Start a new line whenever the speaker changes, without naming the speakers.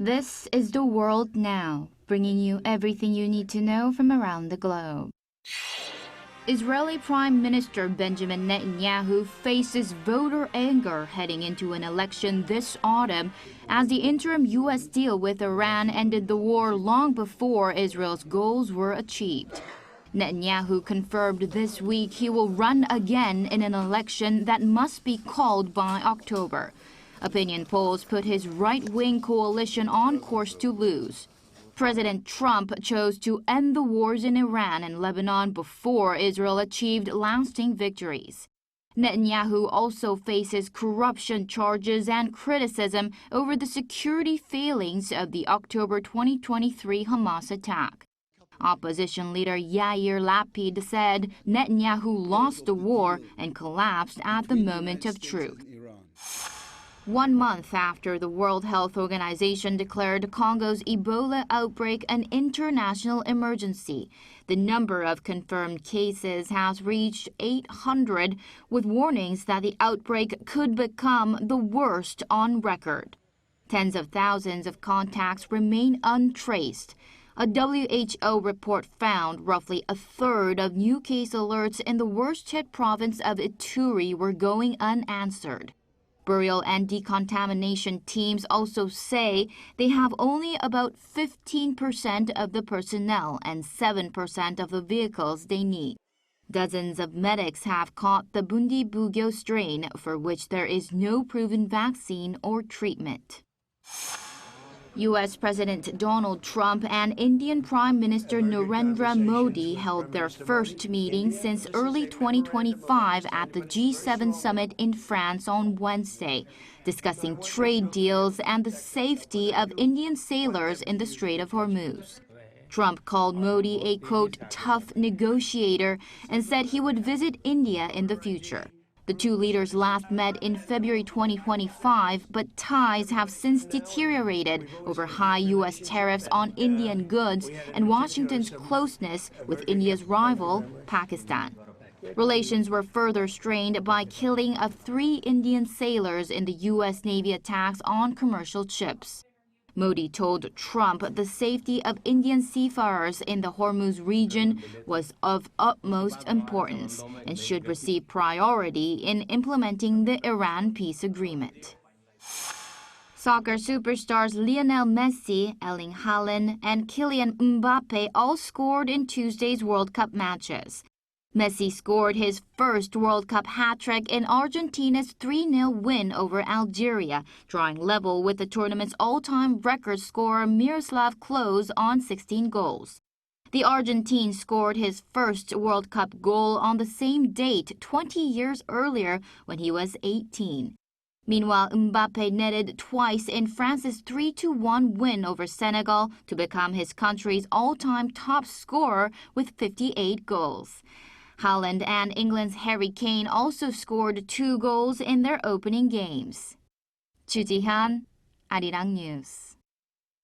This is the world now, bringing you everything you need to know from around the globe. Israeli Prime Minister Benjamin Netanyahu faces voter anger heading into an election this autumn as the interim U.S. deal with Iran ended the war long before Israel's goals were achieved. Netanyahu confirmed this week he will run again in an election that must be called by October. Opinion polls put his right-wing coalition on course to lose. President Trump chose to end the wars in Iran and Lebanon before Israel achieved lasting victories. Netanyahu also faces corruption charges and criticism over the security failings of the October 2023 Hamas attack. Opposition leader Yair Lapid said Netanyahu lost the war and collapsed at the moment of truth. 1 month after the World Health Organization declared Congo's Ebola outbreak an international emergency, the number of confirmed cases has reached 800, with warnings that the outbreak could become the worst on record. Tens of thousands of contacts remain untraced. A WHO report found roughly a third of new case alerts in the worst-hit province of Ituri were going unanswered. Burial and decontamination teams also say they have only about 15% of the personnel and 7% of the vehicles they need. Dozens of medics have caught the Bundibugyo strain, for which there is no proven vaccine or treatment. U.S. President Donald Trump and Indian Prime Minister Narendra Modi held their first meeting since early 2025 at the G7 summit in France on Wednesday, discussing trade deals and the safety of Indian sailors in the Strait of Hormuz. Trump called Modi a, quote, tough negotiator and said he would visit India in the future. The two leaders last met in February 2025, but ties have since deteriorated over high U.S. tariffs on Indian goods and Washington's closeness with India's rival, Pakistan. Relations were further strained by killing of 3 Indian sailors in the U.S. Navy attacks on commercial ships. Modi told Trump the safety of Indian seafarers in the Hormuz region was of utmost importance and should receive priority in implementing the Iran peace agreement. Soccer superstars Lionel Messi, Erling Haaland, and Kylian Mbappe all scored in Tuesday's World Cup matches. Messi scored his first World Cup hat-trick in Argentina's 3-0 win over Algeria, drawing level with the tournament's all-time record scorer Miroslav Klose on 16 goals. The Argentine scored his first World Cup goal on the same date 20 years earlier when he was 18. Meanwhile, Mbappe netted twice in France's 3-1 win over Senegal to become his country's all-time top scorer with 58 goals. Haaland and England's Harry Kane also scored 2 goals in their opening games. Chu Ji-han, ArirangNews.